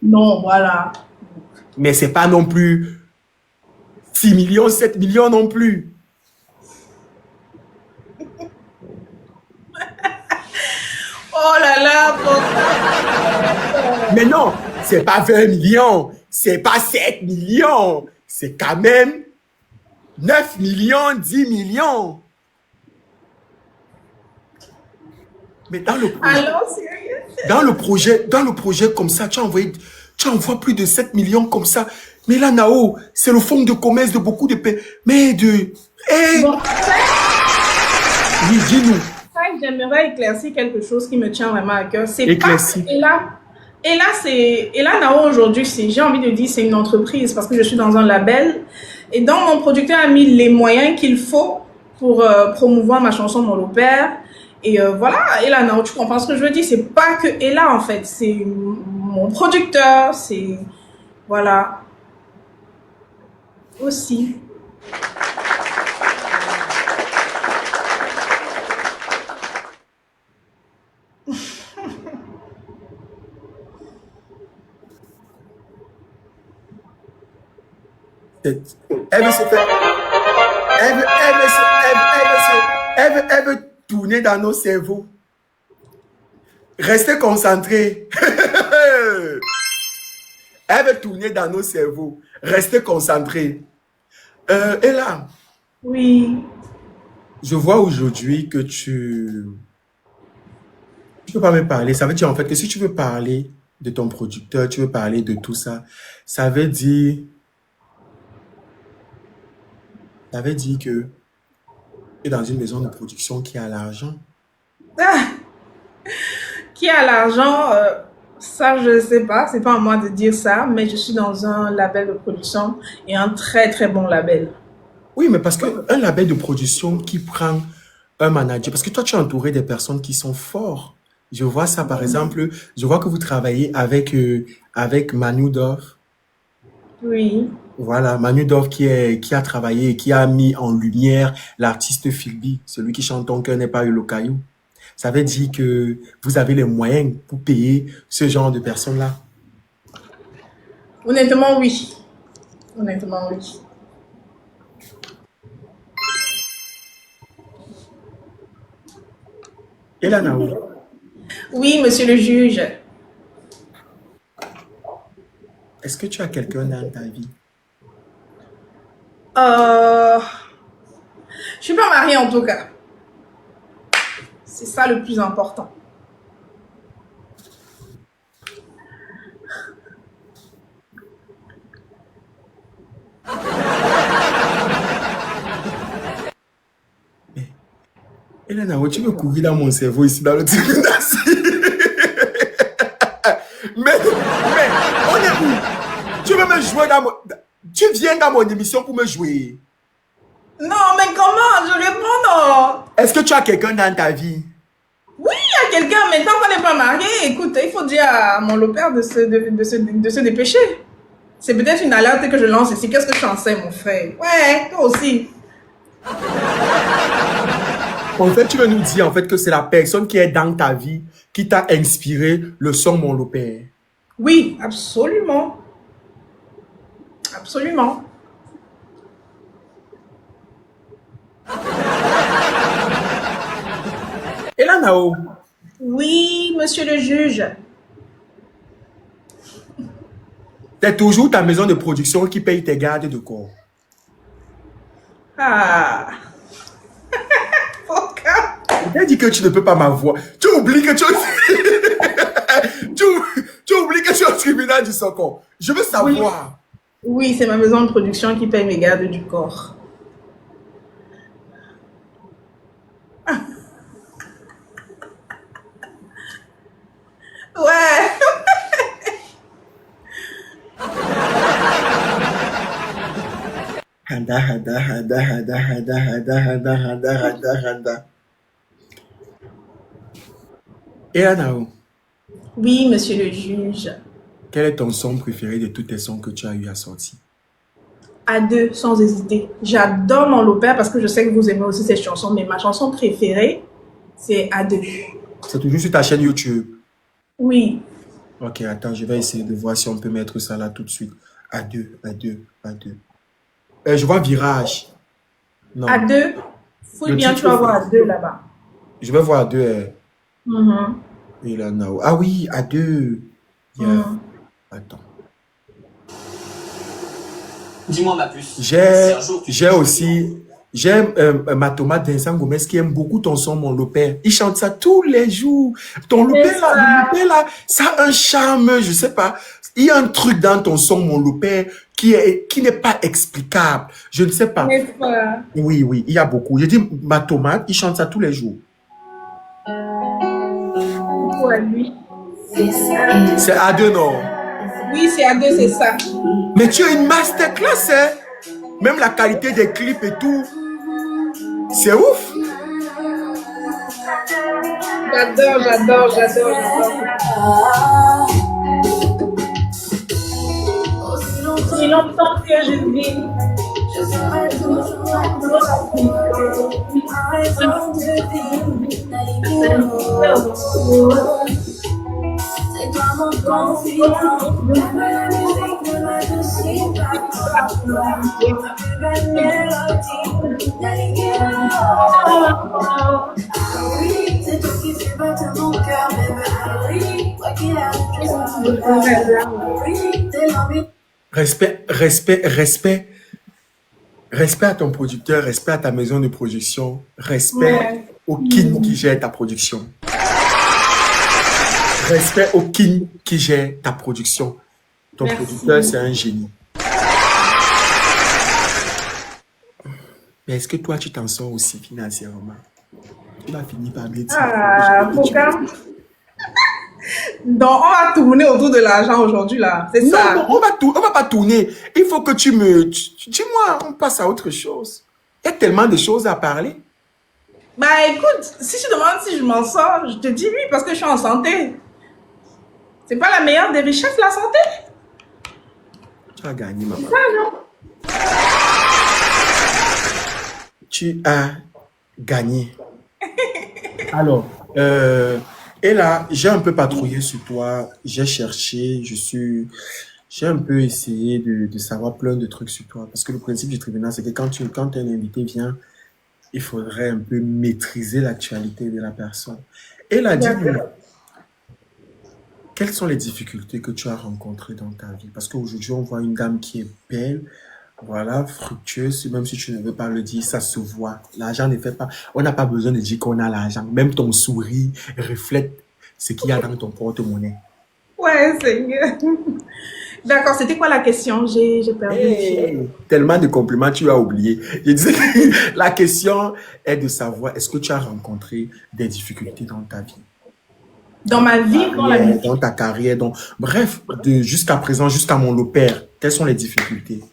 Non, voilà. Mais c'est pas non plus 6 millions, 7 millions non plus. Oh là là, pourquoi? Mais non, c'est pas 20 millions, c'est pas 7 millions, c'est quand même 9 millions, 10 millions. Mais Alors, sérieux? dans le projet comme ça, tu envoies plus de 7 millions comme ça. Mais là, Nao, c'est le fonds de commerce de beaucoup de pays. Mais de, eh, Bon, oui, dis-nous, j'aimerais éclaircir quelque chose qui me tient vraiment à cœur. C'est pas que éclairci. Et là, Nao, aujourd'hui, j'ai envie de dire, c'est une entreprise parce que je suis dans un label. Et donc, mon producteur a mis les moyens qu'il faut pour promouvoir ma chanson Mon Père. Et voilà, et là, Nao, tu comprends ce que je veux dire? C'est pas que Ella, en fait. C'est mon producteur, c'est. Voilà. Aussi. Elle veut se faire, elle veut tourner dans nos cerveaux. Restez concentrés. Elle veut tourner dans nos cerveaux. Restez concentrés. Et là, Oui. je vois aujourd'hui que tu peux pas me parler. Ça veut dire en fait que si tu veux parler de ton producteur, tu veux parler de tout ça, ça veut dire, ça veut dire que tu es dans une maison de production qui a l'argent. Ah, qui a l'argent, ça je sais pas, c'est pas à moi de dire ça, mais je suis dans un label de production et un très très bon label. Oui, mais parce qu'un label de production qui prend un manager, parce que toi, tu es entouré des personnes qui sont fortes. Je vois ça, par exemple, je vois que vous travaillez avec Manu Dove. Oui. Voilà, Manu Dove qui a travaillé et qui a mis en lumière l'artiste Philby, celui qui chante Ton cœur n'est pas eu le caillou. Ça veut dire que vous avez les moyens pour payer ce genre de personnes-là. Honnêtement, oui. Honnêtement, oui. Et là, Nao, Oui, monsieur le juge. est-ce que tu as quelqu'un dans ta vie? Euh, je suis pas mariée en tout cas. C'est ça le plus important. Et là, Nao, tu veux courir dans mon cerveau ici, dans le tribunal. Mais, on est où? Tu veux me jouer dans mon... Tu viens dans mon émission pour me jouer. Non, mais comment? Je réponds non. Est-ce que tu as quelqu'un dans ta vie? Oui, il y a quelqu'un, mais tant qu'on n'est pas marié, écoute, il faut dire à mon père de se dépêcher. C'est peut-être une alerte que je lance ici. Qu'est-ce que tu en sais, mon frère? Ouais, toi aussi. En fait, tu veux nous dire en fait que c'est la personne qui est dans ta vie qui t'a inspiré le son Mon Père. Oui, absolument. Absolument. Et là, Nao, Oui, monsieur le juge. c'est toujours ta maison de production qui paye tes gardes de corps. Ah. Pourquoi? Tu as dit que tu ne peux pas m'avoir. Tu oublies que tu tu oublies que tu es au tribunal du Socon. Je veux Oui. savoir. Oui, c'est ma maison de production qui paye mes gardes du corps. Ouais. Hada, hada, hada, hada, hada, hada, hada, hada, hada, hada. Et là, Nao, Oui, monsieur le juge. quel est ton son préféré de tous tes sons que tu as eu à sortir? À deux, sans hésiter. J'adore mon Lopère parce que je sais que vous aimez aussi cette chanson, mais ma chanson préférée, c'est à deux. C'est toujours sur ta chaîne YouTube. Oui. Ok, attends, je vais essayer de voir si on peut mettre ça là tout de suite. À deux, à deux, à deux. Je vois virage. À Non. deux, fouille Le bien, tu titre, vas voir à deux là-bas. je vais voir à deux. Mhm, Et là, now. Ah oui, à deux. Yeah. mhm. Attends. Dis-moi ma puce, si J'ai, un jour tu j'ai touches le mur, aussi, j'ai ma tomate Vincent Gomez qui aime beaucoup ton son, mon Lopère. Il chante ça tous les jours. Ton C'est Lopère là, le ça, Lopère là, ça a un charme, je sais pas. Il y a un truc dans ton son, mon Lopère, qui n'est pas explicable. Je ne sais pas. n'est-ce pas? Oui, oui, il y a beaucoup. J'ai dit, ma tomate, il chante ça tous les jours. Coucou à lui. C'est à deux, non? Oui, c'est à deux, c'est ça. Mais tu as une masterclass, hein? Même la qualité des clips et tout. C'est ouf. J'adore, j'adore, j'adore, j'adore. Si longtemps que je vis, je serai toujours. C'est toi mon confident. Même la musique ne m'adoucit pas. Ma plus belle mélodie. Oui, c'est toi qui fais battre mon cœur, bébé. Quoi qu'il arrive, je serai oui, t'es l'envie. Respect, respect, respect. Respect à ton producteur, respect à ta maison de production, respect Ouais. au king qui gère ta production. Respect au king qui gère ta production. Ton Merci. producteur, c'est un génie. Mais est-ce que toi, tu t'en sors aussi financièrement? Tu vas finir par bien dire. Ah, Foucault. Donc, on va tourner autour de l'argent aujourd'hui, là. C'est Non, ça. non, on va pas tourner. Il faut que dis-moi, on passe à autre chose. Il y a tellement de choses à parler. Bah, écoute, si tu demandes si je m'en sors, je te dis oui, parce que je suis en santé. C'est pas la meilleure des richesses, la santé? Tu as gagné, maman. Ah, non. Tu as gagné. Alors, et là, j'ai un peu patrouillé sur toi, j'ai cherché, j'ai un peu essayé de savoir plein de trucs sur toi. Parce que le principe du tribunal, c'est que quand un invité vient, il faudrait un peu maîtriser l'actualité de la personne. Et là, dis-moi, D'accord. quelles sont les difficultés que tu as rencontrées dans ta vie? Parce qu'aujourd'hui, on voit une dame qui est belle, voilà, fructueuse, même si tu ne veux pas le dire, ça se voit. L'argent ne fait pas, on n'a pas besoin de dire qu'on a l'argent. Même ton sourire reflète ce qu'il y a dans ton porte-monnaie. Ouais, Seigneur. D'accord, c'était quoi la question? J'ai perdu le fil. Hey, tellement de compliments, tu as oublié. Je disais que la question est de savoir, est-ce que tu as rencontré des difficultés dans ta vie? Dans ma vie, dans la musique. Dans ta carrière, bref, jusqu'à présent, jusqu'à mon père, quelles sont les difficultés?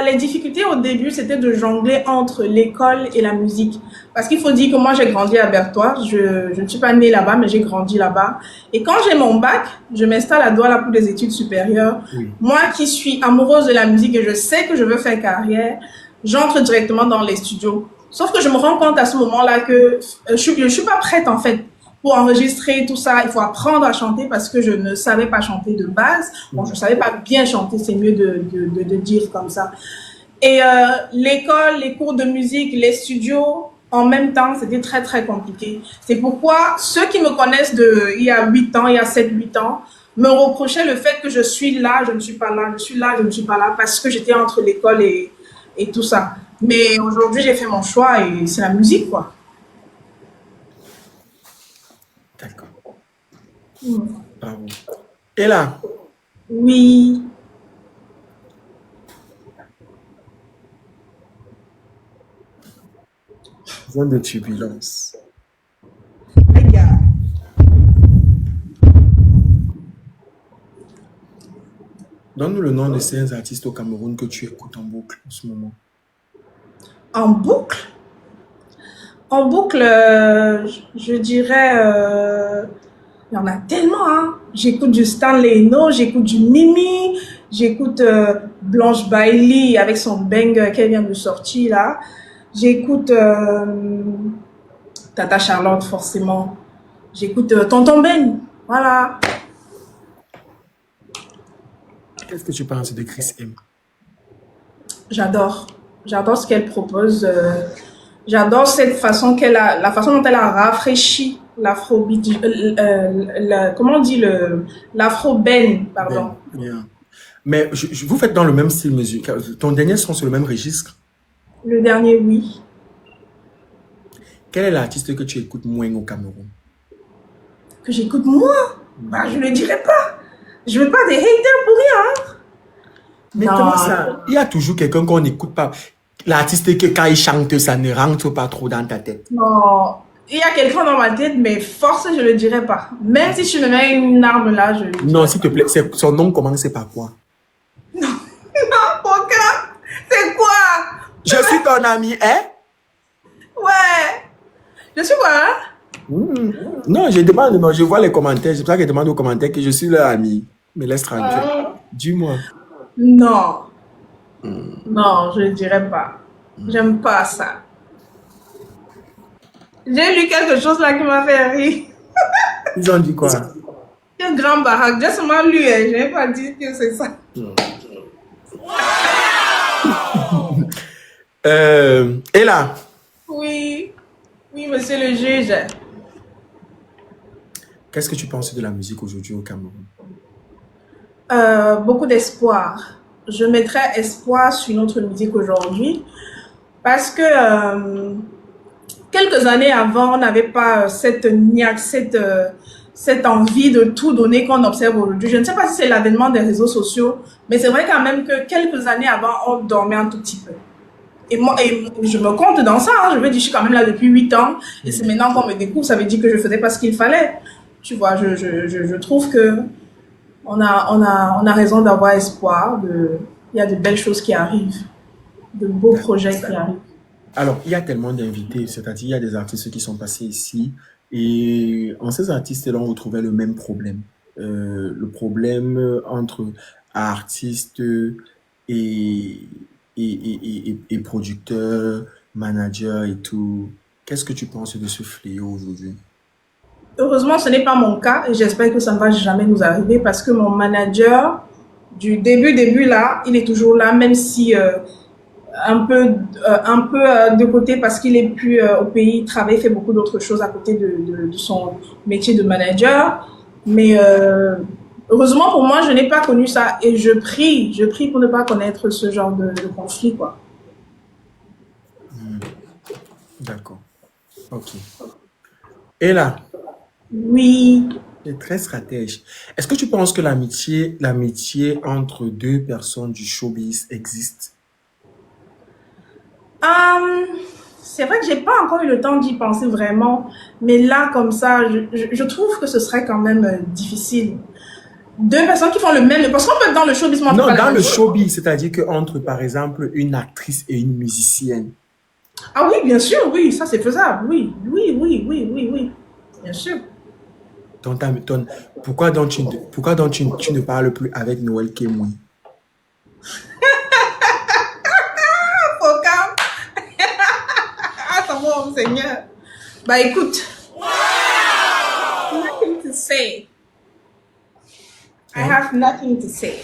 Les difficultés au début, c'était de jongler entre l'école et la musique. Parce qu'il faut dire que moi, j'ai grandi à Berthoir. Je ne suis pas née là-bas, mais j'ai grandi là-bas. Et quand j'ai mon bac, je m'installe à Douala pour des études supérieures. Oui. Moi qui suis amoureuse de la musique et je sais que je veux faire carrière, j'entre directement dans les studios. Sauf que je me rends compte à ce moment-là que je suis pas prête, en fait, pour enregistrer tout ça. Il faut apprendre à chanter parce que je ne savais pas chanter de base. Bon, je savais pas bien chanter, c'est mieux de dire comme ça. Et l'école, les cours de musique, les studios, en même temps, c'était très, très compliqué. C'est pourquoi ceux qui me connaissent il y a 8 ans, il y a 7, 8 ans, me reprochaient le fait que je suis là, je ne suis pas là, je suis là, je ne suis pas là, parce que j'étais entre l'école et tout ça. Mais aujourd'hui, j'ai fait mon choix et c'est la musique, quoi. D'accord. Bravo. Et là, Oui. zone de turbulence. Aïe, aïe. Donne-nous le nom de ces artistes au Cameroun que tu écoutes en boucle en ce moment. En boucle? En boucle, je dirais, il y en a tellement, hein. J'écoute du Stanley No, j'écoute du Mimi, j'écoute Blanche Bailey avec son banger qu'elle vient de sortir là. J'écoute Tata Charlotte, forcément. J'écoute Tonton Ben. Voilà. Qu'est-ce que tu penses de Chris M? J'adore. J'adore ce qu'elle propose. J'adore cette façon qu'elle a, la façon dont elle a rafraîchi l'afrobeat, comment on dit l'afro-ben, pardon. Ben, bien. Mais vous faites dans le même style musical. Ton dernier son sur le même registre. Le dernier, oui. Quel est l'artiste que tu écoutes moins au Cameroun? Que j'écoute moi, bah, je le dirai pas. Je veux pas des haters pour rien. Mais Non. comment ça? Il y a toujours quelqu'un qu'on n'écoute pas. L'artiste que quand il chante, ça ne rentre pas trop dans ta tête. Non. Il y a quelqu'un dans ma tête, mais force, je le dirai pas. Même si tu me mets une arme là, je le dirai. Non, s'il te plaît, son nom commence par quoi? Non, aucun. C'est quoi? Je suis ton ami, hein? Ouais. Je suis quoi? Non, je demande, non, je vois les commentaires. C'est pour ça que je demande aux commentaires que je suis leur ami. Mais laisse tranquille. Dis-moi. Non. Non, je ne dirais pas. J'aime pas ça. J'ai lu quelque chose là qui m'a fait rire. Ils ont dit quoi? Quel grand baraque. J'ai seulement lu, hein. Je n'ai pas dit que c'est ça. Et là, Oui. Oui, monsieur le juge. qu'est-ce que tu penses de la musique aujourd'hui au Cameroun? Beaucoup d'espoir. Je mettrais espoir sur notre musique aujourd'hui parce que quelques années avant, on n'avait pas cette niaque, cette envie de tout donner qu'on observe aujourd'hui. Je ne sais pas si c'est l'avènement des réseaux sociaux, mais c'est vrai quand même que quelques années avant, on dormait un tout petit peu. Et moi, je me compte dans ça. Hein. Je veux dire, je suis quand même là depuis 8 ans. Et c'est maintenant qu'on me découvre, ça veut dire que je faisais pas ce qu'il fallait. Tu vois, je trouve que on a raison d'avoir espoir. Il y a de belles choses qui arrivent, de beaux projets qui arrivent. Alors, il y a tellement d'invités, c'est-à-dire il y a des artistes qui sont passés ici et en ces artistes-là, on retrouvait le même problème. Le problème entre artistes et producteurs, managers et tout. Qu'est-ce que tu penses de ce fléau aujourd'hui? Heureusement, ce n'est pas mon cas et j'espère que ça ne va jamais nous arriver parce que mon manager, du début là, il est toujours là, même si un peu de côté parce qu'il est plus au pays, il travaille, il fait beaucoup d'autres choses à côté de son métier de manager. Mais heureusement pour moi, je n'ai pas connu ça et je prie pour ne pas connaître ce genre de conflit, quoi. D'accord. Ok. Et là, Oui. tu es très stratège. Est-ce que tu penses que l'amitié entre deux personnes du showbiz existe? C'est vrai que j'ai pas encore eu le temps d'y penser vraiment, mais là, comme ça, je trouve que ce serait quand même difficile. Deux personnes qui font le même, parce qu'on peut être dans le showbiz, mais on peut Non, pas la dans le même chose. showbiz, c'est-à-dire que entre, par exemple, une actrice et une musicienne. Ah oui, bien sûr, oui, ça c'est faisable, oui, oui, oui, oui, oui, oui, bien sûr. Pourquoi donc tu ne parles plus avec Noël Kemoui? Faut calme. Ah, ça va, mon Seigneur. Bah écoute, nothing to say. I have nothing to say.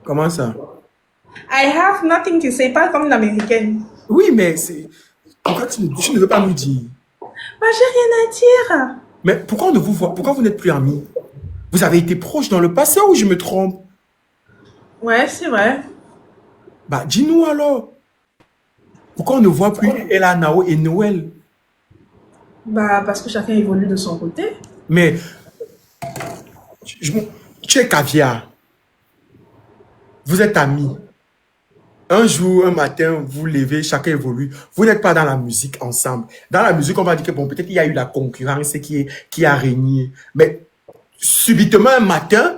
Comment ça? I have nothing to say, pas comme une américaine. Oui, mais pourquoi tu ne veux pas me dire? Bah j'ai rien à dire. Mais pourquoi on ne vous voit, pourquoi vous n'êtes plus amis? Vous avez été proches dans le passé ou je me trompe? Ouais, c'est vrai. Bah, dis-nous alors. Pourquoi on ne voit plus Ella Nao et Noël? Bah parce que chacun évolue de son côté. Mais tu es caviar. Vous êtes amis. Un jour, un matin, vous levez, chacun évolue. Vous n'êtes pas dans la musique ensemble. Dans la musique, on va dire que bon, peut-être il y a eu la concurrence qui a régné. Mais subitement, un matin,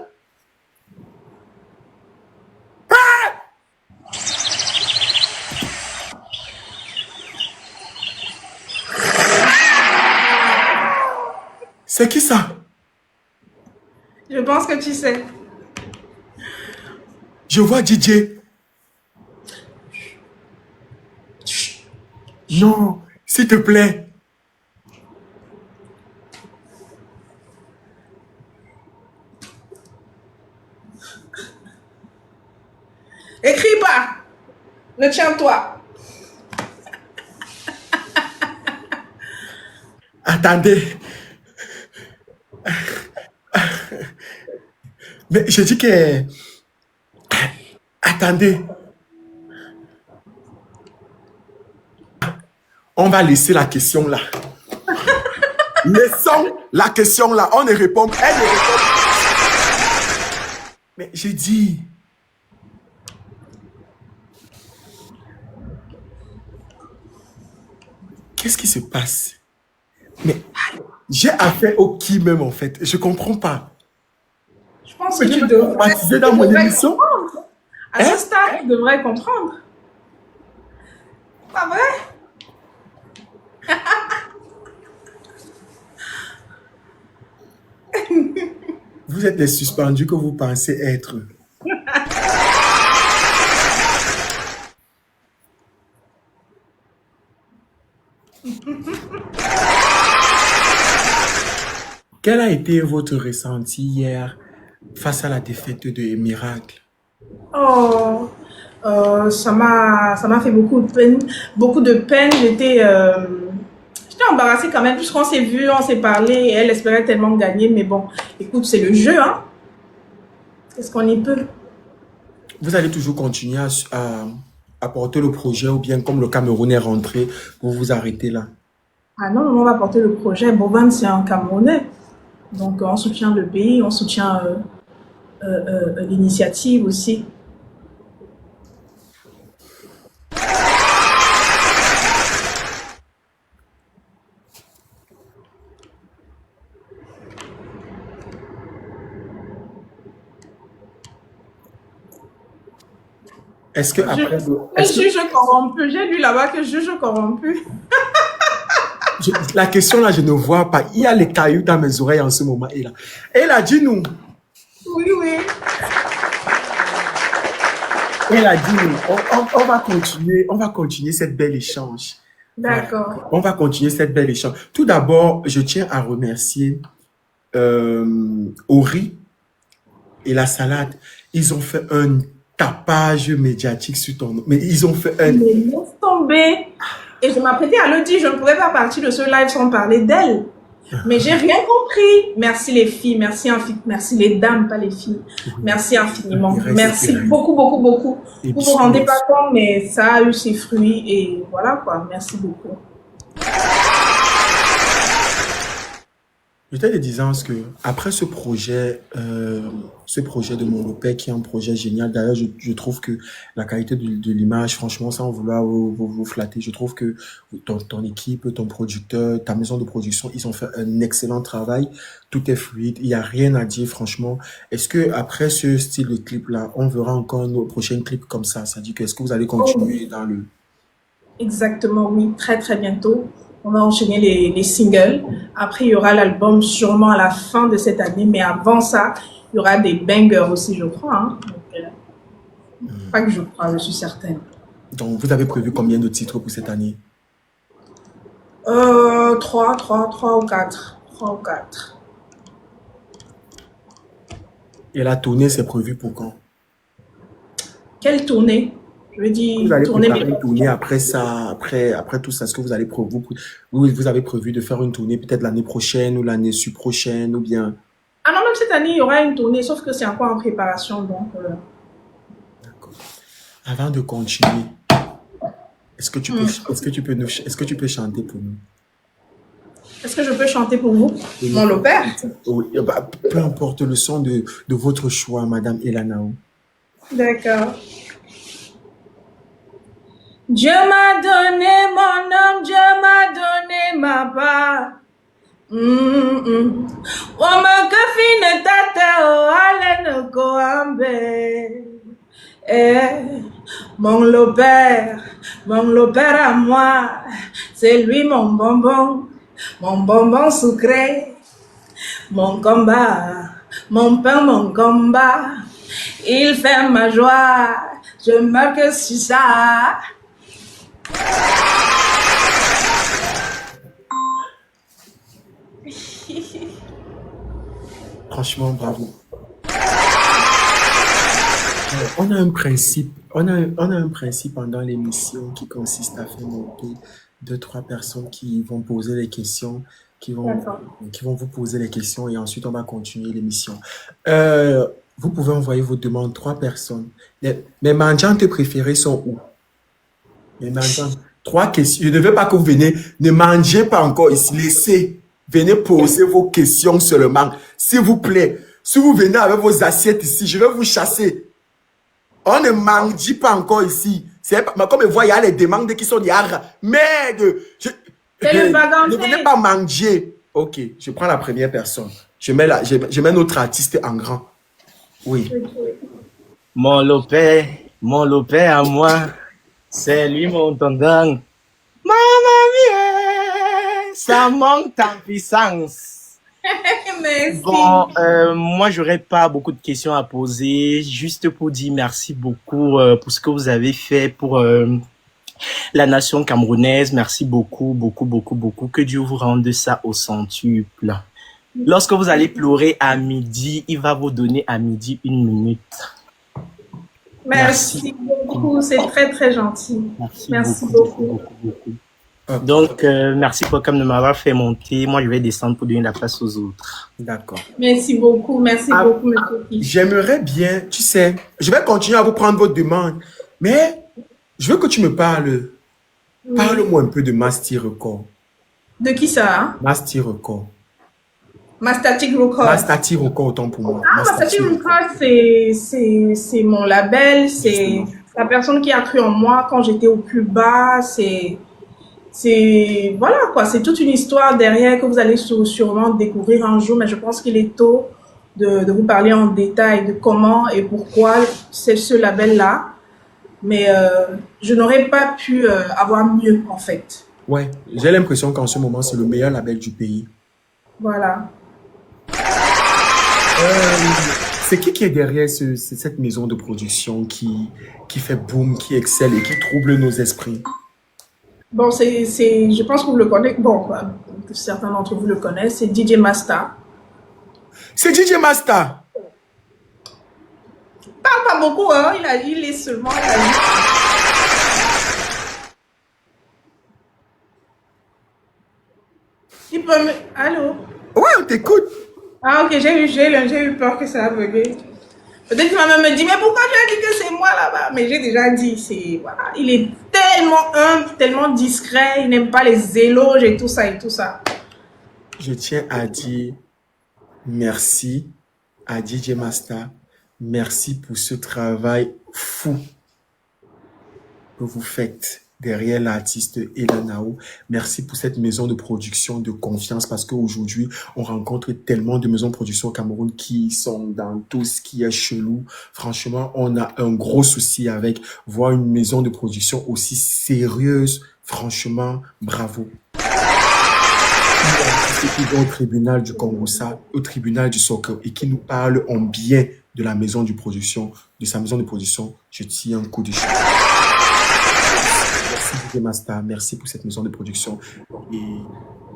c'est qui ça? Je pense que tu sais. Je vois DJ. Non, s'il te plaît. Écris pas. Ne tiens-toi. Attendez. Mais je dis que... Attendez. On va laisser la question là. Laissons la question là. On ne répond. Elle ne répond pas. Mais j'ai dit... Qu'est-ce qui se passe? Mais j'ai affaire au qui même en fait? Je comprends pas. Je pense que tu devrais dans mon émission. comprendre. À ce stade, tu devrais comprendre. Pas vrai? Vous êtes les suspendus que vous pensez être. Quel a été votre ressenti hier face à la défaite de Miracle? Oh, ça m'a fait beaucoup de peine. Beaucoup de peine. J'étais embarrassée quand même, puisqu'on s'est vu, on s'est parlé, et elle espérait tellement gagner. Mais bon, écoute, c'est le jeu, hein. Qu'est-ce qu'on y peut? Vous allez toujours continuer à porter le projet ou bien comme le Cameroun est rentré, vous vous arrêtez là? Ah non, on va porter le projet. Boban, c'est un Camerounais. Donc, on soutient le pays, on soutient l'initiative aussi. Est-ce que après... Juge corrompu. J'ai lu là-bas que juge corrompu. La question là, je ne vois pas. Il y a les cailloux dans mes oreilles en ce moment. Et là, dis-nous. Oui, oui. Et là, dis-nous. On va continuer cette belle échange. D'accord. On va continuer cette belle échange. Tout d'abord, je tiens à remercier Ori et la salade. Ils ont fait un tapage médiatique sur ton nom. Mais ils ont fait un... Mais laisse tomber. Et je m'apprêtais à le dire, je ne pourrais pas partir de ce live sans parler d'elle. Mais j'ai rien compris. Merci les filles, merci les dames, pas les filles. Merci infiniment. Merci beaucoup, beaucoup, beaucoup. Vous ne vous rendez pas compte, mais ça a eu ses fruits et voilà quoi. Merci beaucoup. J'étais disant que après ce projet de Monopère qui est un projet génial. D'ailleurs, je trouve que la qualité de l'image, franchement, sans vouloir vous flatter, je trouve que ton équipe, ton producteur, ta maison de production, ils ont fait un excellent travail. Tout est fluide, il y a rien à dire, franchement. Est-ce que après ce style de clip là, on verra encore nos prochains clips comme ça? Ça dit que est-ce que vous allez continuer dans le... Exactement, oui, très très bientôt. On va enchaîner les singles. Après, il y aura l'album sûrement à la fin de cette année. Mais avant ça, il y aura des bangers aussi, je crois. Hein. Donc, pas que je crois, je suis certaine. Donc, vous avez prévu combien de titres pour cette année? 3 ou 4. 3 ou 4. Et la tournée, c'est prévu pour quand? Quelle tournée? Je veux dire, vous allez préparer une tournée après ça, après tout ça. Est-ce que vous allez vous avez prévu de faire une tournée peut-être l'année prochaine ou l'année prochaine ou bien? Ah non, même cette année, il y aura une tournée, sauf que c'est encore en préparation. Donc, D'accord. Avant de continuer, est-ce que tu peux chanter pour nous? Est-ce que je peux chanter pour vous? Mon Lopère? Oui, bah, peu importe le son de votre choix, Madame Elanao. D'accord. Dieu m'a donné mon âme, Dieu m'a donné ma part. Oma kafine tata o alene koambe. Mon Lopère à moi, c'est lui mon bonbon sucré, mon combat, mon pain, mon combat. Il fait ma joie, je marque sur ça. Franchement, bravo. On a un principe, on a un principe pendant l'émission qui consiste à faire monter deux, trois personnes qui vont poser les questions, qui vont, D'accord. qui vont vous poser les questions et ensuite on va continuer l'émission. Euh, Vous pouvez envoyer vos demandes, trois personnes. Mes mangeantes préférées sont où? Mes mangeantes. Trois questions. Je ne veux pas que vous venez. Ne mangez pas encore ici. Laissez. Venez poser vos questions seulement. S'il vous plaît. Si vous venez avec vos assiettes ici, je vais vous chasser. On ne mange pas encore ici. Mais comme vous voyez, il y a les demandes qui sont derrière. Merde! C'est le Ne venez vaganté. pas manger. Ok, je prends la première personne. Je mets notre artiste en grand. Oui. Mon Lopé à moi, c'est lui mon tendang. Mamma mia, ça monte en puissance. Merci. Bon, moi, j'aurais pas beaucoup de questions à poser, juste pour dire merci beaucoup pour ce que vous avez fait pour la nation camerounaise. Merci beaucoup, beaucoup, beaucoup, beaucoup. Que Dieu vous rende ça au centuple. Lorsque vous allez pleurer à midi, il va vous donner à midi 1 minute. Merci beaucoup. C'est très, très gentil. Merci beaucoup. Donc, merci pour comme de m'avoir fait monter. Moi, je vais descendre pour donner la place aux autres. D'accord. Merci beaucoup. Merci beaucoup, monsieur. J'aimerais bien, tu sais, je vais continuer à vous prendre votre demande, mais je veux que tu me parles. Oui. Parle-moi un peu de Master Record. De qui ça? Hein? Master Record. Mastatic Record. Mastatic Record, autant pour moi. Ah, Mastatic Record, c'est mon label. C'est la personne qui a cru en moi quand j'étais au plus bas. Voilà quoi, c'est toute une histoire derrière que vous allez sûrement découvrir un jour, mais je pense qu'il est tôt de vous parler en détail de comment et pourquoi c'est ce label-là. Mais je n'aurais pas pu avoir mieux en fait. Ouais, j'ai l'impression qu'en ce moment, c'est le meilleur label du pays. Voilà. C'est qui est derrière cette maison de production qui fait boom, qui excelle et qui trouble nos esprits? Bon, je pense que vous le connaissez. Bon, certains d'entre vous le connaissent. C'est DJ Masta. C'est DJ Masta. Parle pas beaucoup, hein. Il est seulement. Il peut me. Allô? Ouais, on t'écoute. Ah, ok, j'ai eu peur que ça a bugué. Peut-être qu'il va même me dire, mais pourquoi tu as dit que c'est moi là-bas? Mais j'ai déjà dit, voilà, il est tellement humble, tellement discret, il n'aime pas les éloges et tout ça et tout ça. Je tiens à dire merci à DJ Masta. Merci pour ce travail fou que vous faites derrière l'artiste Elanao. Merci pour cette maison de production de confiance parce qu'aujourd'hui, on rencontre tellement de maisons de production au Cameroun qui sont dans tout ce qui est chelou. Franchement, on a un gros souci avec voir une maison de production aussi sérieuse. Franchement, bravo. Ceux qui vont au tribunal du Congo-Ça, au tribunal du soccer et qui nous parlent en bien de la maison de production, de sa maison de production, je tire un coup de chapeau. Merci DJ Masta, merci pour cette maison de production et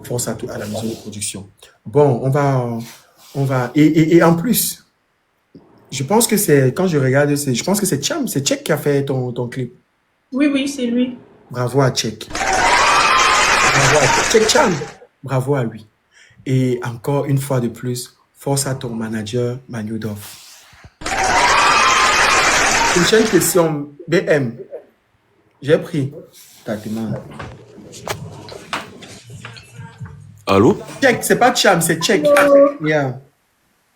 force à la maison de production. Bon, on va et en plus, je pense que je regarde, je pense que c'est Cham, c'est Check qui a fait ton clip. Oui, c'est lui. Bravo à Check. Bravo à Check Cham. Bravo à lui. Et encore une fois de plus, force à ton manager Manudov. Prochaine question, BM. J'ai pris ta demande. Allô? Check, c'est pas Cham, c'est Check. Yeah.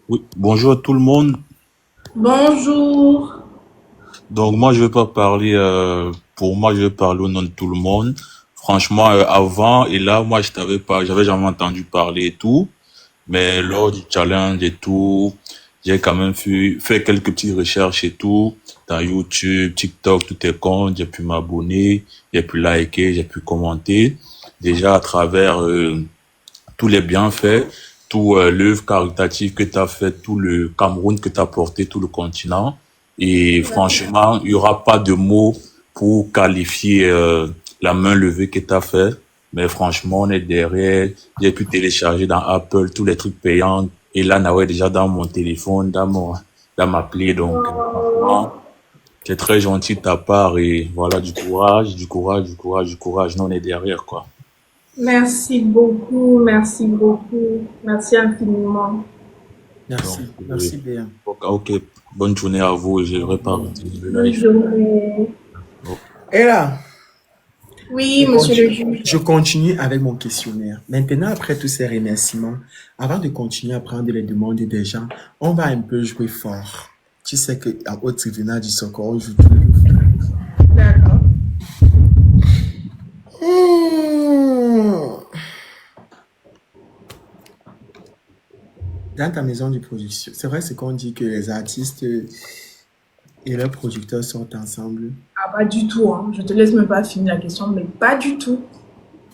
Oui, bonjour à tout le monde. Bonjour. Donc moi je vais pas parler pour moi, je vais parler au nom de tout le monde. Franchement, avant et là, moi j'avais jamais entendu parler et tout, mais lors du challenge et tout, j'ai quand même fait quelques petites recherches et tout dans YouTube, TikTok, tout est compte, j'ai pu m'abonner, j'ai pu liker, j'ai pu commenter déjà à travers tous les bienfaits, tout l'œuvre caritative que tu as fait, tout le Cameroun que tu as porté, tout le continent. Et franchement, il y aura pas de mots pour qualifier la main levée que tu as fait. Mais franchement, on est derrière. J'ai pu télécharger dans Apple tous les trucs payants. Et là, on est déjà dans mon téléphone, dans ma appli. Donc, franchement, C'est très gentil de ta part et voilà, du courage, du courage, du courage, du courage. Nous, on est derrière, quoi. Merci beaucoup, merci beaucoup. Merci infiniment. Merci, Donc, merci bien. ok, bonne journée à vous et je pas continuer le Bonne live. journée. Et là, Oui, monsieur le juge. je continue avec mon questionnaire. Maintenant, après tous ces remerciements, avant de continuer à prendre les demandes des gens, on va un peu jouer fort. Tu sais qu'au tribunal du Socor, on joue toujours. D'accord. Dans ta maison de production, c'est vrai ce qu'on dit que les artistes et leurs producteurs sortent ensemble. Ah, pas du tout, hein. Je te laisse même pas finir la question, mais pas du tout.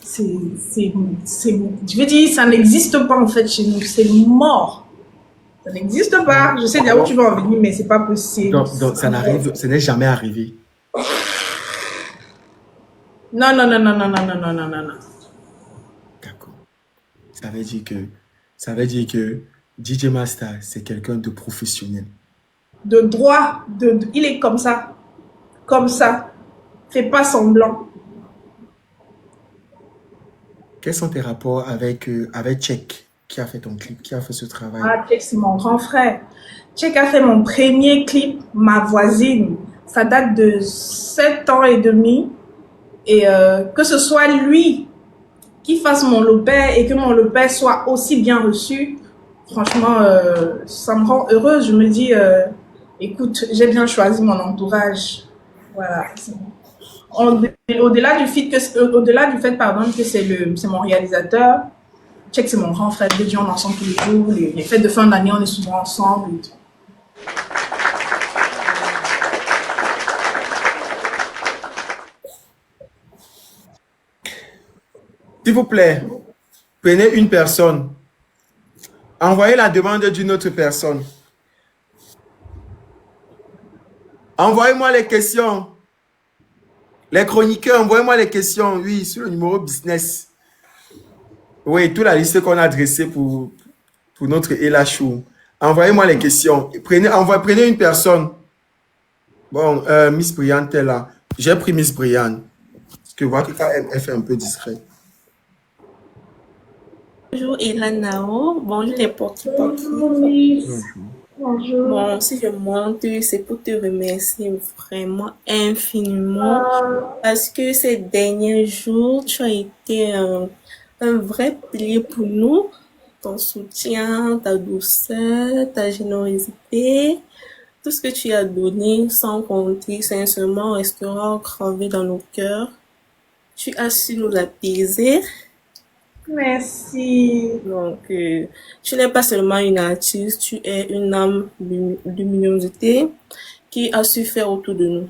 Je veux dire, ça n'existe pas en fait chez nous, c'est mort. Ça n'existe pas. Je sais déjà où tu vas en venir, mais c'est pas possible. Donc ce n'est jamais arrivé. Non, non, non, non, non, non, non, non, non, non, non. D'accord. Ça veut dire que DJ Master, c'est quelqu'un de professionnel. De droit, il est comme ça. Comme ça. Fais pas semblant. Quels sont tes rapports avec Check, qui a fait ton clip, qui a fait ce travail? Ah, Check, c'est mon grand frère. Check a fait mon premier clip, Ma voisine. Ça date de 7 ans et demi. Et que ce soit lui qui fasse mon lopin et que mon lopin soit aussi bien reçu, franchement, ça me rend heureuse. Je me dis, écoute, j'ai bien choisi mon entourage. Voilà. Au-delà du fait que c'est mon réalisateur, Check, c'est mon grand frère. Des gens, on est ensemble tous les jours. Les fêtes de fin d'année, on est souvent ensemble. Et tout. S'il vous plaît, prenez une personne. Envoyez la demande d'une autre personne. Envoyez-moi les questions. Les chroniqueurs, envoyez-moi les questions. Oui, sur le numéro business. Oui, toute la liste qu'on a dressée pour notre Ella Show. Envoyez-moi les questions. Prenez une personne. Bon, Miss Brianne est là. J'ai pris Miss Brianne. Parce que voir que elle fait un peu discret. Bonjour Elanao, bonjour les porte-porte. Bonjour. Bon, si je monte, c'est pour te remercier vraiment infiniment parce que ces derniers jours, tu as été un vrai pilier pour nous. Ton soutien, ta douceur, ta générosité, tout ce que tu as donné sans compter, sincèrement, restera gravé dans nos cœurs. Tu as su nous apaiser. Merci. Donc, tu n'es pas seulement une artiste, tu es une âme de luminosité qui a su faire autour de nous.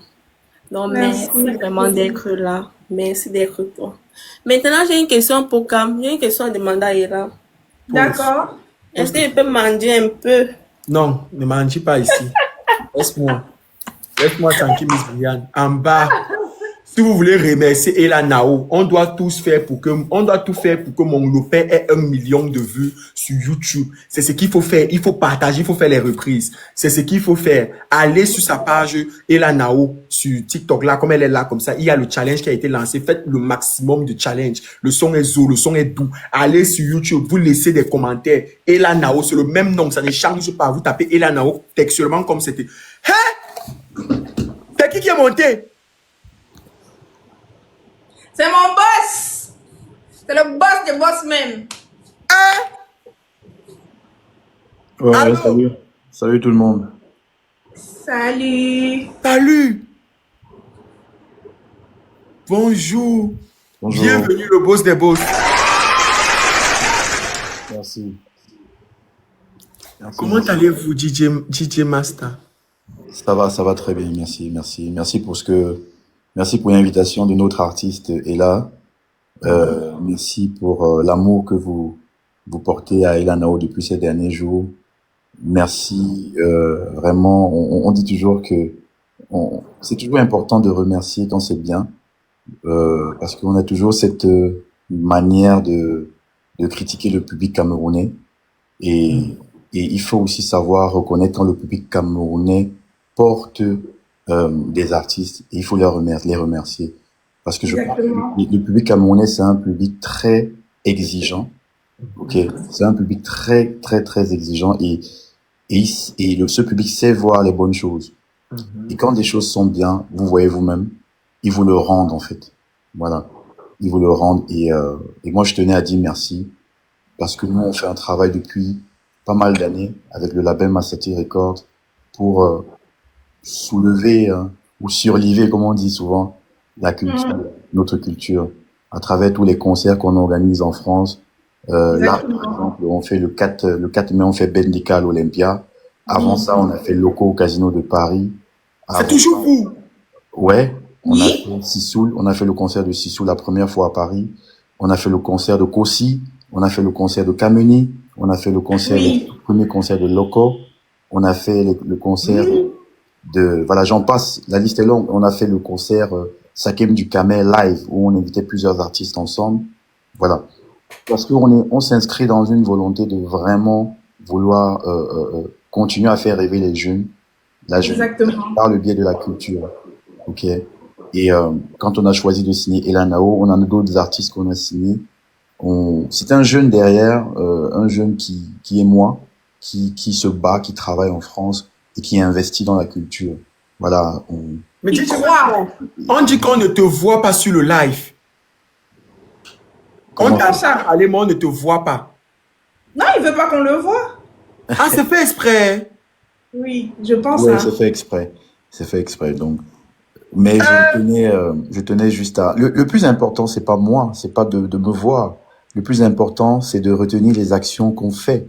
Donc, merci vraiment d'être là. Merci d'être toi. Maintenant, j'ai une question pour Cam. J'ai une question à demander à Ella. D'accord. Est-ce que je peux mendier un peu? Non, ne mendie pas ici. Laisse-moi. Laisse-moi tranquille, Miss Brianne. En bas. Si vous voulez remercier Ella Nao, on doit tout faire pour que mon lopin ait 1 million de vues sur YouTube. C'est ce qu'il faut faire. Il faut partager, il faut faire les reprises. C'est ce qu'il faut faire. Allez sur sa page Ella Nao sur TikTok là, comme elle est là, comme ça. Il y a le challenge qui a été lancé. Faites le maximum de challenge. Le son est zo, le son est doux. Allez sur YouTube, vous laissez des commentaires. Ella Nao, c'est le même nom, ça ne change pas. Vous tapez Ella Nao textuellement comme c'était. Hein? C'est qui est monté? C'est mon boss. C'est le boss des boss même. Ouais, salut. Salut tout le monde. Salut. Salut. Bonjour. Bonjour. Bienvenue le boss des boss. Merci. Comment allez-vous, DJ Master? Ça va très bien, merci. Merci pour l'invitation de notre artiste Ella. Merci pour l'amour que vous portez à Ella Nao depuis ces derniers jours. Merci, vraiment. On dit toujours que c'est toujours important de remercier quand c'est bien, parce qu'on a toujours cette manière de critiquer le public camerounais, et il faut aussi savoir reconnaître quand le public camerounais porte des artistes et il faut les remercier. Parce que je pense que Exactement. le public camerounais, c'est un public très exigeant. Ok, c'est un public très, très, très exigeant ce public sait voir les bonnes choses. Et quand des choses sont bien, vous voyez vous-même, ils vous le rendent en fait. Voilà, ils vous le rendent et moi je tenais à dire merci parce que nous on fait un travail depuis pas mal d'années avec le label Massati Records pour soulever ou surliver, comme on dit souvent, la culture, Mhm. notre culture, à travers tous les concerts qu'on organise en France. Là, par Exactement. exemple, on fait le 4 mai, on fait Bendica à l'Olympia. Avant ça, Oui. on a fait Loco au Casino de Paris. C'est Avant toujours ça, vous. ouais, on a Oui. fait Sissoul, on a fait le concert de Sissoul la première fois à Paris. On a fait le concert de Kossi, on a fait le concert de Kameni, on a fait le concert, le Oui. premier concert de Loco, on a fait le concert Oui. voilà, j'en passe, la liste est longue. On a fait le concert Sakem du Kamel live où on invitait plusieurs artistes ensemble. Voilà. Parce on s'inscrit dans une volonté de vraiment vouloir continuer à faire rêver les jeunes, la jeune, Exactement. par le biais de la culture. Ok. Et quand on a choisi de signer Elanao, on en a d'autres artistes qu'on a signés. C'est un jeune derrière, un jeune qui est moi, qui se bat, qui travaille en France et qui investit dans la culture. Voilà. Mais Il dis croit. on dit qu'on ne te voit pas sur le live. On Comment t'a ça? parlé, mais on ne te voit pas. Non, il veut pas qu'on le voit. Ah, c'est fait exprès. Oui, je pense Ouais, à. c'est fait exprès. C'est fait exprès. Donc, mais je tenais juste à. Le plus important, c'est pas moi, c'est pas de me voir. Le plus important, c'est de retenir les actions qu'on fait.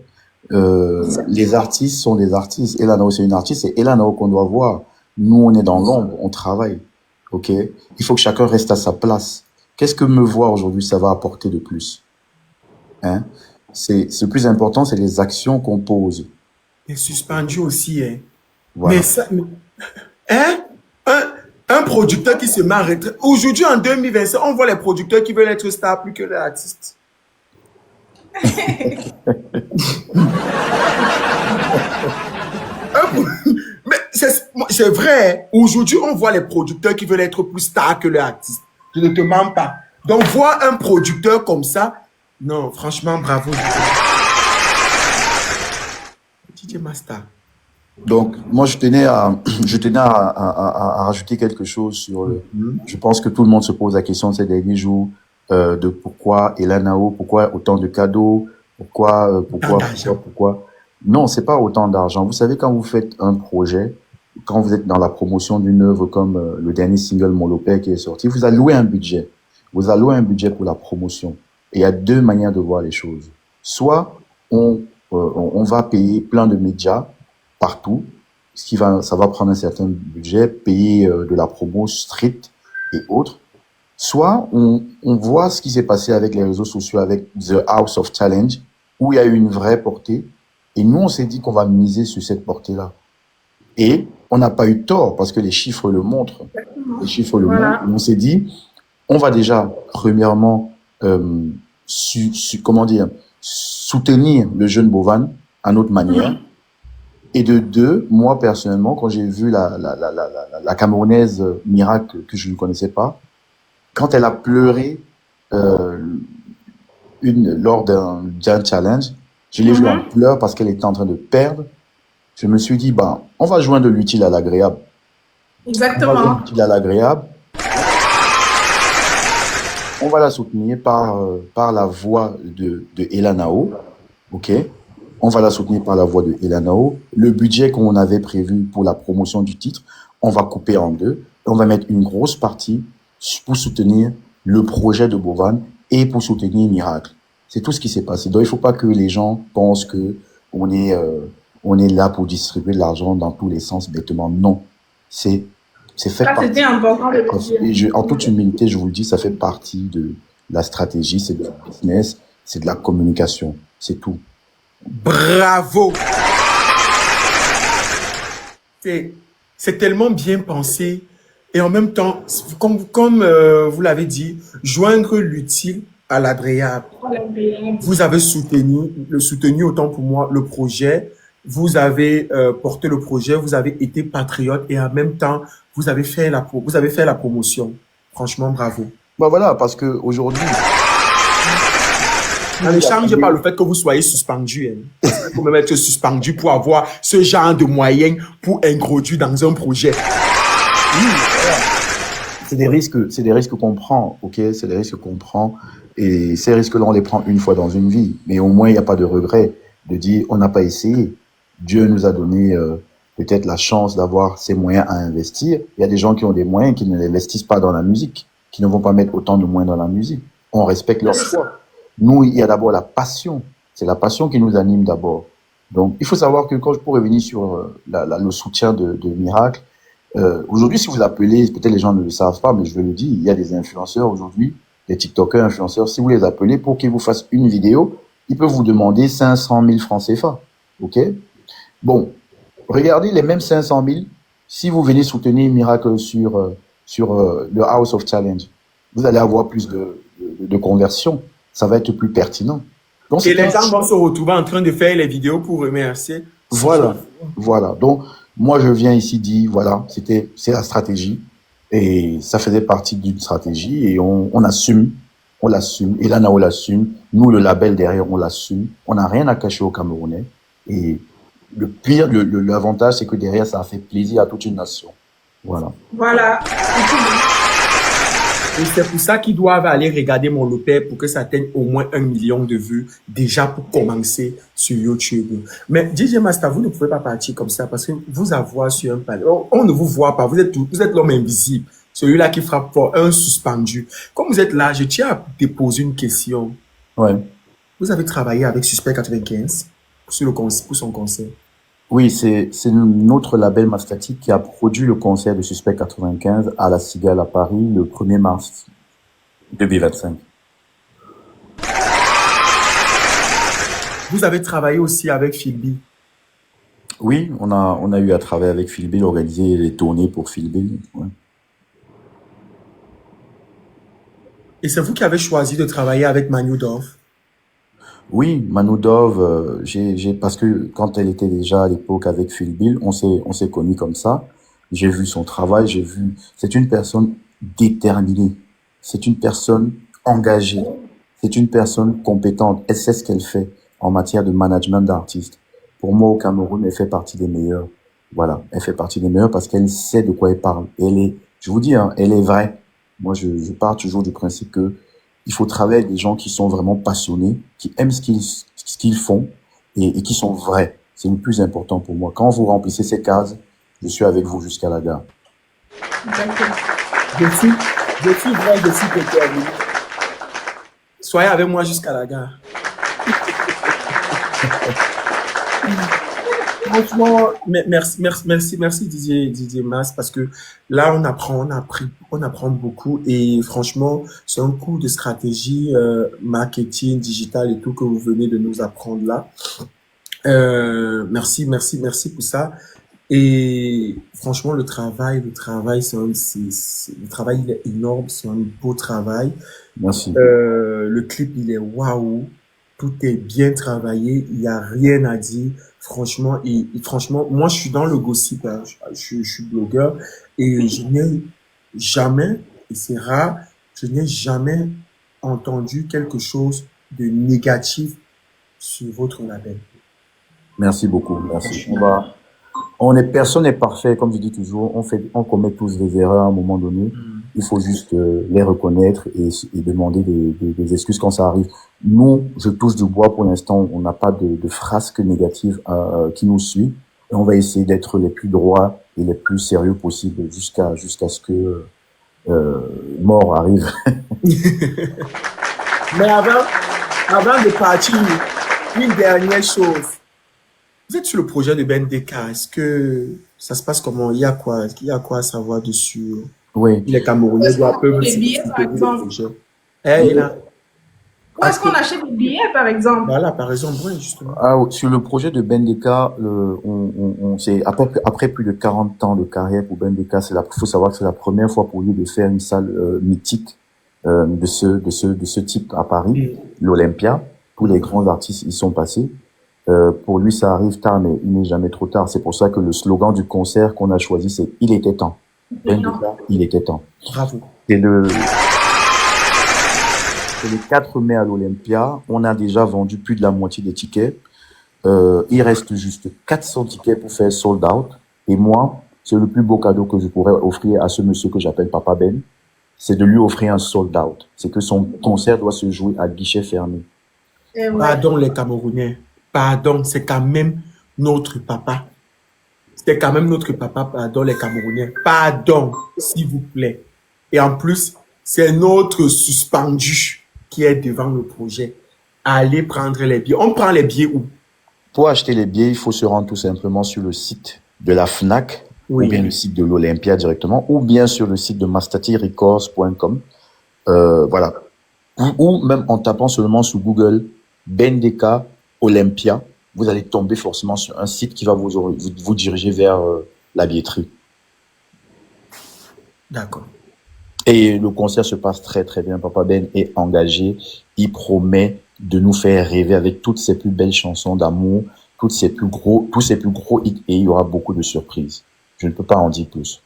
Les artistes sont des artistes. Elanao, c'est une artiste, c'est Elanao qu'on doit voir. Nous, on est dans l'ombre, on travaille. Ok? Il faut que chacun reste à sa place. Qu'est-ce que me voir aujourd'hui, ça va apporter de plus? Hein? Le plus important, c'est les actions qu'on pose. Et suspendu aussi, hein. Voilà. Mais ça, hein? Un producteur qui se met en retraite. Aujourd'hui, en 2025, on voit les producteurs qui veulent être stars plus que les artistes. Mais c'est vrai. Aujourd'hui, on voit les producteurs qui veulent être plus stars que les artistes. Je ne te mens pas. Donc, voir un producteur comme ça, non, franchement, bravo. DJ Master. Donc, moi, je tenais à rajouter quelque chose sur je pense que tout le monde se pose la question ces derniers jours, de pourquoi Elanao, pourquoi autant de cadeaux, pourquoi. Non, c'est pas autant d'argent. Vous savez, quand vous faites un projet, quand vous êtes dans la promotion d'une œuvre comme le dernier single Mon Lopez qui est sorti, vous allouez un budget. Vous allouez un budget pour la promotion. Et il y a deux manières de voir les choses. Soit on va payer plein de médias partout, ça va prendre un certain budget, payer de la promo street et autres. Soit on voit ce qui s'est passé avec les réseaux sociaux, avec The House of Challenge, où il y a eu une vraie portée. Et nous, on s'est dit qu'on va miser sur cette portée-là. Et on n'a pas eu tort parce que les chiffres le montrent. Les chiffres le montrent. On s'est dit, on va déjà, premièrement, soutenir le jeune Bovan à notre manière. Et de deux, moi personnellement, quand j'ai vu la Camerounaise Miracle que je ne connaissais pas, quand elle a pleuré lors d'un challenge, je l'ai vue en pleurs parce qu'elle était en train de perdre. Je me suis dit, on va joindre l'utile à l'agréable. Exactement. On va joindre l'utile à l'agréable. On va la soutenir par la voix de Elanao. OK? On va la soutenir par la voix de Elanao. Le budget qu'on avait prévu pour la promotion du titre, on va couper en deux. On va mettre une grosse partie pour soutenir le projet de Bovan et pour soutenir Miracle. C'est tout ce qui s'est passé. Donc, il ne faut pas que les gens pensent que on est là pour distribuer de l'argent dans tous les sens bêtement. Non. C'est fait partie. C'était important de le dire. En toute humilité, je vous le dis, ça fait partie de la stratégie, c'est de la business, c'est de la communication. C'est tout. Bravo! C'est tellement bien pensé. Et en même temps, comme vous l'avez dit, joindre l'utile à l'agréable. Vous avez soutenu autant pour moi, le projet vous avez porté le projet, vous avez été patriote et en même temps, vous avez fait la promotion. Franchement, bravo. Bah voilà, parce que aujourd'hui, Ça ne change pas le fait que vous soyez suspendu. Hein. Il faut même être suspendu pour avoir ce genre de moyens pour introduire dans un projet. oui, c'est des risques qu'on prend, ok? C'est des risques qu'on prend. Et ces risques-là, on les prend une fois dans une vie. Mais au moins, il n'y a pas de regret de dire, on n'a pas essayé. Dieu nous a donné peut-être la chance d'avoir ces moyens à investir. Il y a des gens qui ont des moyens qui ne l'investissent pas dans la musique, qui ne vont pas mettre autant de moyens dans la musique. On respecte leur choix. Nous, il y a d'abord la passion. C'est la passion qui nous anime d'abord. Donc, il faut savoir que quand je peux revenir sur le soutien de Miracle, aujourd'hui, si vous appelez, peut-être les gens ne le savent pas, mais je vais le dire, il y a des influenceurs aujourd'hui, des TikTokers, influenceurs, si vous les appelez pour qu'ils vous fassent une vidéo, ils peuvent vous demander 500 000 francs CFA. OK? Bon. Regardez les mêmes 500 000, si vous venez soutenir Miracle sur le House of Challenge, vous allez avoir plus de conversion. Ça va être plus pertinent. Donc, et les gens vont se retrouver en train de faire les vidéos pour remercier. Voilà. Voilà. Donc, moi, je viens ici dire, voilà, c'est la stratégie. Et ça faisait partie d'une stratégie et on assume. On l'assume. Et là, on l'assume. Nous, le label derrière, on l'assume. On n'a rien à cacher aux Camerounais. Et le pire, l'avantage, c'est que derrière, ça a fait plaisir à toute une nation. Voilà. Voilà. Et c'est pour ça qu'ils doivent aller regarder mon Lopez pour que ça atteigne au moins 1 million de vues déjà pour commencer sur YouTube. Mais DJ Master, vous ne pouvez pas partir comme ça parce que vous avoir sur un panel, on ne vous voit pas, vous êtes l'homme invisible, celui-là qui frappe fort, un suspendu. Comme vous êtes là, je tiens à te poser une question. Ouais. Vous avez travaillé avec Suspect 95 pour son concert? Oui, c'est notre label Mastatic qui a produit le concert de Suspect 95 à la Cigale à Paris le 1er mars 2025. Vous avez travaillé aussi avec Philby? Oui, on a eu à travailler avec Philby, organiser les tournées pour Philby. Ouais. Et c'est vous qui avez choisi de travailler avec Manu Dove? Oui, Manu Dove, parce que quand elle était déjà à l'époque avec Phil Bill, on s'est connus comme ça. J'ai vu son travail, c'est une personne déterminée. C'est une personne engagée. C'est une personne compétente. Elle sait ce qu'elle fait en matière de management d'artistes. Pour moi, au Cameroun, elle fait partie des meilleures. Voilà. Elle fait partie des meilleures parce qu'elle sait de quoi elle parle. Je vous dis, hein, elle est vraie. Moi, je pars toujours du principe que il faut travailler avec des gens qui sont vraiment passionnés, qui aiment ce qu'ils font et qui sont vrais. C'est le plus important pour moi. Quand vous remplissez ces cases, je suis avec vous jusqu'à la gare. Je suis vrai, je suis déterminé. Soyez avec moi jusqu'à la gare. Franchement, merci Didier Mas, parce que là on apprend beaucoup et franchement c'est un coup de stratégie marketing digital et tout que vous venez de nous apprendre là. Merci pour ça. Et franchement le travail le travail il est énorme, c'est un beau travail. Merci. Le clip il est waouh. Tout est bien travaillé, il n'y a rien à dire. Franchement, franchement, moi, je suis dans le gossip, hein. Je suis blogueur et je n'ai jamais, et c'est rare, je n'ai jamais entendu quelque chose de négatif sur votre label. Merci beaucoup, merci. Personne n'est parfait, comme je dis toujours, on commet tous des erreurs à un moment donné. Il faut juste les reconnaître et demander des excuses quand ça arrive. Nous, je touche du bois pour l'instant, on n'a pas de frasques négatives qui nous suivent. Et on va essayer d'être les plus droits et les plus sérieux possible jusqu'à ce que mort arrive. Mais avant de partir, une dernière chose. Vous êtes sur le projet de BNDK. Est-ce que ça se passe comment? Il y a quoi à savoir dessus? Oui. Les Camerounais peuvent les billets, par exemple. Où est-ce qu'on achète des billets, par exemple? Voilà, par exemple, oui, justement. Sur le projet de BNDK, c'est après plus de 40 ans de carrière pour BNDK, faut savoir que c'est la première fois pour lui de faire une salle mythique de ce type à Paris, l'Olympia. Tous les grands artistes y sont passés. Pour lui, ça arrive tard, mais il n'est jamais trop tard. C'est pour ça que le slogan du concert qu'on a choisi, c'est « Il était temps ». Il était temps. Bravo. C'est le 4 mai à l'Olympia. On a déjà vendu plus de la moitié des tickets. Il reste juste 400 tickets pour faire sold out. Et moi, c'est le plus beau cadeau que je pourrais offrir à ce monsieur que j'appelle Papa Ben. C'est de lui offrir un sold out. C'est que son concert doit se jouer à guichet fermé. Pardon les Camerounais. Pardon, c'est quand même notre papa. C'est quand même notre papa, pardon les Camerounais. Pardon, s'il vous plaît. Et en plus, c'est notre suspendu qui est devant le projet. Allez prendre les billets. On prend les billets où? Pour acheter les billets, il faut se rendre tout simplement sur le site de la FNAC, Oui. ou bien le site de l'Olympia directement, ou bien sur le site de mastatirecords.com. Voilà. Ou même en tapant seulement sur Google Bendeka Olympia, vous allez tomber forcément sur un site qui va vous diriger vers la billetterie. D'accord. Et le concert se passe très très bien. Papa Ben est engagé. Il promet de nous faire rêver avec toutes ses plus belles chansons d'amour, tous ses plus gros hits, et il y aura beaucoup de surprises. Je ne peux pas en dire plus.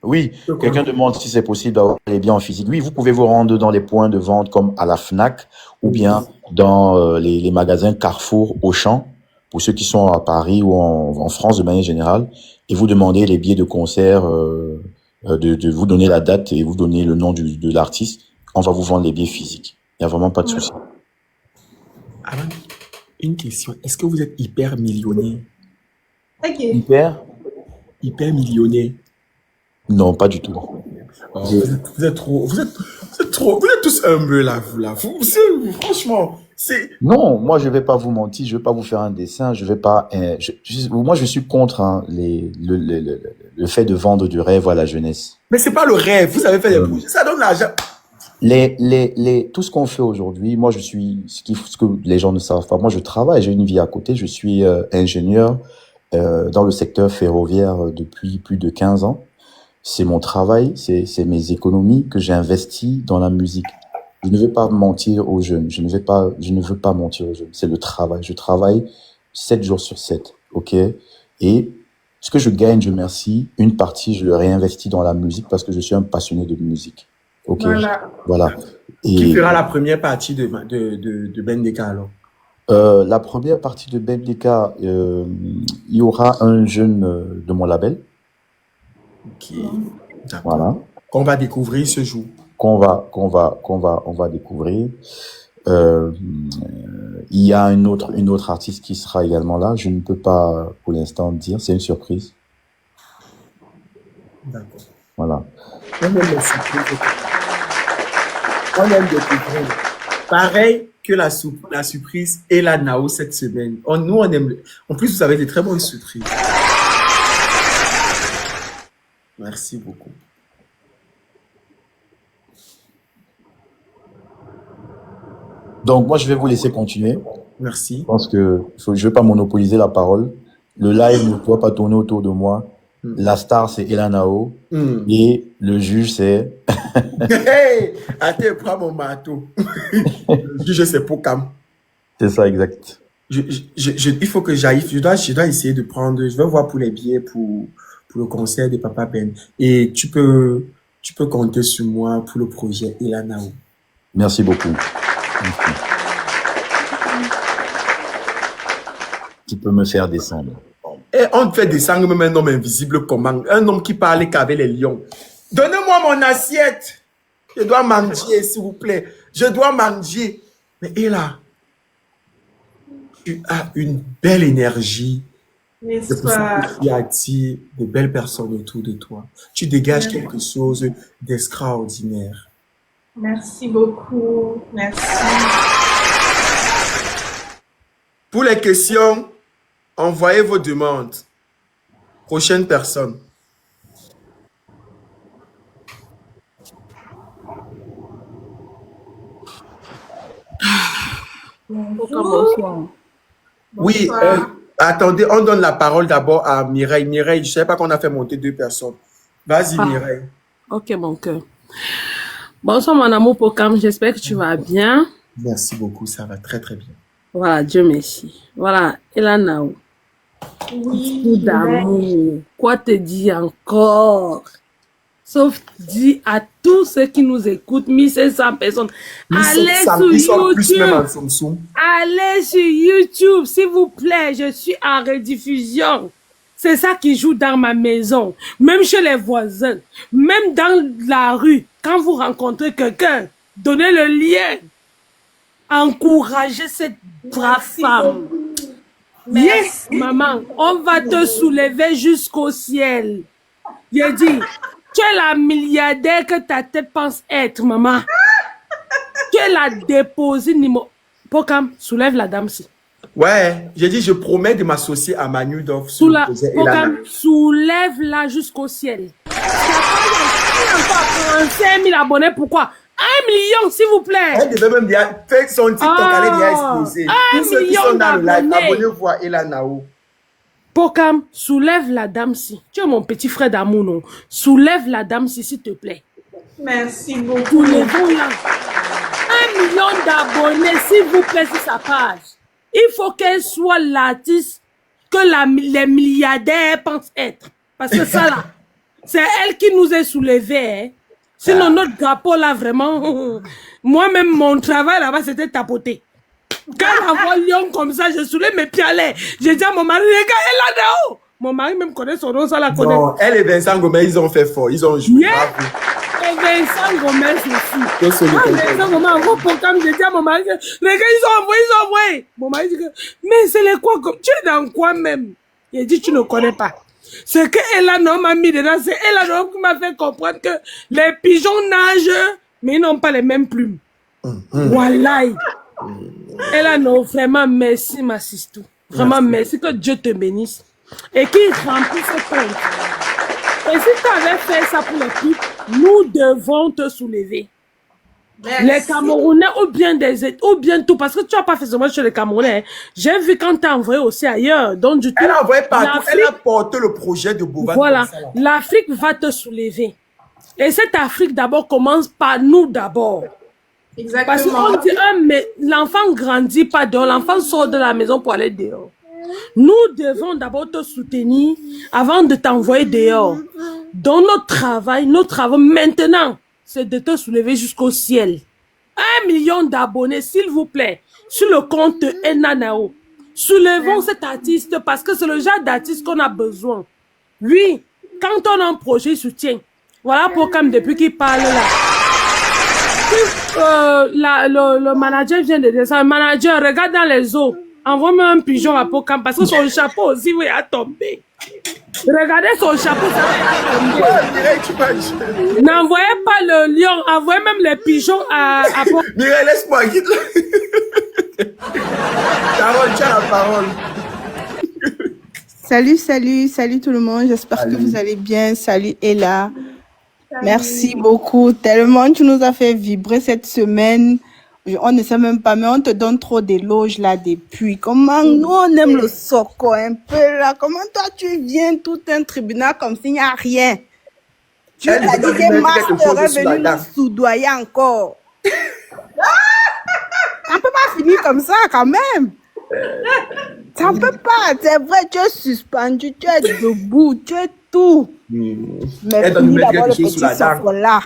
Oui, quelqu'un demande si c'est possible d'avoir les biens en physique. Oui, vous pouvez vous rendre dans les points de vente comme à la FNAC ou bien dans les magasins Carrefour, Auchan, pour ceux qui sont à Paris ou en France de manière générale, et vous demandez les billets de concert, de vous donner la date et vous donner le nom de l'artiste. On va vous vendre les billets physiques. Il n'y a vraiment pas de souci. Alan, une question. Est-ce que vous êtes hyper millionnaire? Ok. Hyper? Hyper millionnaire? Non, pas du tout. Oh, vous êtes tous humbles là, franchement, c'est. Non, moi je vais pas vous mentir, je vais pas vous faire un dessin, je vais pas. Moi je suis contre le fait de vendre du rêve à la jeunesse. Mais c'est pas le rêve. Vous avez fait des projets, ça donne l'argent. Tout ce qu'on fait aujourd'hui, moi je suis ce que les gens ne savent pas. Moi je travaille, j'ai une vie à côté, je suis ingénieur dans le secteur ferroviaire depuis plus de 15 ans. C'est mon travail, c'est mes économies que j'ai investies dans la musique. Je ne veux pas mentir aux jeunes. Je ne veux pas mentir aux jeunes. C'est le travail. Je travaille 7 jours sur 7. OK? Et ce que je gagne, je remercie. Une partie, je le réinvestis dans la musique parce que je suis un passionné de musique. OK? Voilà. Qui fera la première partie de Bendeka alors? La première partie de Bendeka, il y aura un jeune de mon label. Ok. D'accord. Voilà. Qu'on va découvrir ce jour. On va découvrir. Il y a une autre artiste qui sera également là. Je ne peux pas pour l'instant dire. C'est une surprise. D'accord. Voilà. On aime les surprises. On aime découvrir. Pareil que la surprise et la Nao cette semaine. Nous, on aime. En plus, vous avez des très bonnes surprises. Merci beaucoup. Donc, moi, je vais vous laisser continuer. Merci. Je pense que je ne vais pas monopoliser la parole. Le live ne doit pas tourner autour de moi. La star, c'est Elanao. Et le juge, c'est... Hey! Attends, prends mon marteau. Le juge, c'est Pokam. C'est ça, exact. Il faut que j'aille. Je dois essayer de prendre... Je vais voir pour les billets pour le concert de Papa Ben. Et tu peux compter sur moi pour le projet Elanao. Merci beaucoup. Merci. Tu peux me faire descendre. Et on te fait descendre même un homme invisible comment? Un homme qui parlait qu'avec les lions. Donnez-moi mon assiette. Je dois manger, s'il vous plaît. Je dois manger. Mais et là, tu as une belle énergie. C'est pour ça que tu attires de belles personnes autour de toi. Tu dégages quelque chose d'extraordinaire. Merci beaucoup. Merci. Pour les questions, envoyez vos demandes. Prochaine personne. Bonjour. Oui, attendez, on donne la parole d'abord à Mireille. Mireille, je ne savais pas qu'on a fait monter 2 personnes. Vas-y, Mireille. Ok, mon cœur. Bonsoir, mon amour Pokam. J'espère que tu vas bien. Merci beaucoup, ça va très très bien. Voilà, Dieu merci. Voilà, Elanao. Coup d'amour. Quoi te dire encore? Sauf dire à tous ceux qui nous écoutent, 1500 personnes, allez sur YouTube. Allez sur YouTube, s'il vous plaît. Je suis en rediffusion. C'est ça qui joue dans ma maison, même chez les voisins, même dans la rue. Quand vous rencontrez quelqu'un, donnez le lien. Encouragez cette brave femme. Yes, maman, on va te soulever jusqu'au ciel. J'ai dit, tu es la milliardaire que ta tête pense être, maman. Tu es la déposée numéro... Pokam, soulève la dame-ci. Ouais, j'ai dit, je promets de m'associer à Manu Dov sur le projet Elana. Soulève-la jusqu'au ciel. Il y a encore 5 000 abonnés, pourquoi? 1 million, s'il vous plaît. Elle devait même dire, fait son TikTok, elle est déjà explosée. Tous ceux qui sont dans le live, abonnez-vous à Elanao. Pokam, soulève la dame-ci. Tu es mon petit frère d'amour, non? Soulève la dame-ci, s'il te plaît. Merci beaucoup. Soulevons-la. 1 million d'abonnés, s'il vous plaît, sur sa page. Il faut qu'elle soit l'artiste que les milliardaires pensent être. Parce que ça, là, c'est elle qui nous a soulevés. Hein. Sinon, notre drapeau, là, vraiment, moi-même, mon travail là-bas, c'était tapoter. Quand on voit Lyon comme ça, je soulève mes pieds à l'air. J'ai dit à mon mari, regarde, elle est là-haut. Mon mari même connaît son nom, ça la connaît. Non, elle et Vincent Gomez, ils ont fait fort. Ils ont joué. Yeah. Et Vincent Gomez aussi. Vincent Gomez, en gros, programme, j'ai dit à mon mari, regarde, ils ont envoyé. Mon mari dit que, mais c'est les quoi, tu es dans quoi même? Il a dit, tu ne connais pas. Ce que Elana m'a mis dedans, c'est Elana qui m'a fait comprendre que les pigeons nagent, mais ils n'ont pas les mêmes plumes. Wallahi. Elana, vraiment, merci, ma sister. Vraiment, merci, que Dieu te bénisse. Et qu'il remplisse ce compte. Et si tu avais fait ça pour les pipes, nous devons te soulever. Merci. Les Camerounais ou bien tout, parce que tu n'as pas fait seulement chez les Camerounais. J'ai vu quand tu as envoyé aussi ailleurs. Donc, du tout, elle a envoyé partout, elle a porté le projet de Bovan. Voilà, l'Afrique va te soulever. Et cette Afrique d'abord commence par nous d'abord. Exactement. Parce qu'on dit, mais l'enfant grandit pas dehors, l'enfant sort de la maison pour aller dehors. Nous devons d'abord te soutenir avant de t'envoyer dehors. Dans notre travail maintenant, c'est de te soulever jusqu'au ciel. 1 million d'abonnés, s'il vous plaît, sur le compte Enanao. Soulevons cet artiste parce que c'est le genre d'artiste qu'on a besoin. Oui, quand on a un projet, il soutient. Voilà pourquoi depuis qu'il parle là. Le manager vient de dire ça. Le manager, regarde dans les eaux. Envoie-moi un pigeon à Pokam parce que son chapeau aussi va tomber. Regardez son chapeau, ça va tomber. N'envoyez pas le lion, envoyez même les pigeons à Pokam. Mireille, laisse-moi quitte. Carole, tu as la parole. Salut tout le monde. J'espère que vous allez bien. Salut Ella. Merci beaucoup. Tellement tu nous as fait vibrer cette semaine. On ne sait même pas, mais on te donne trop d'éloges là depuis. Comment nous on aime le soco un peu là. Comment toi tu viens tout un tribunal comme s'il n'y a rien. Tu as dit que Master est venu nous soudoyer encore. On ne peut pas finir comme ça quand même. Ça ne peut pas. C'est vrai, tu es suspendu, tu es debout, tu es tout. Mais finis d'abord le petit soco là.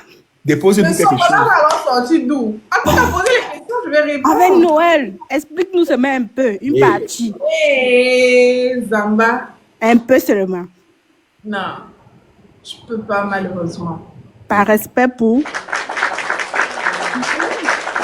Déposez-nous quelque chose. Alors sorti d'où? Après, tu as posé les questions, je vais répondre. Avec Noël, explique-nous seulement un peu, une partie. Zamba. Un peu seulement. Non, je peux pas malheureusement. Par respect pour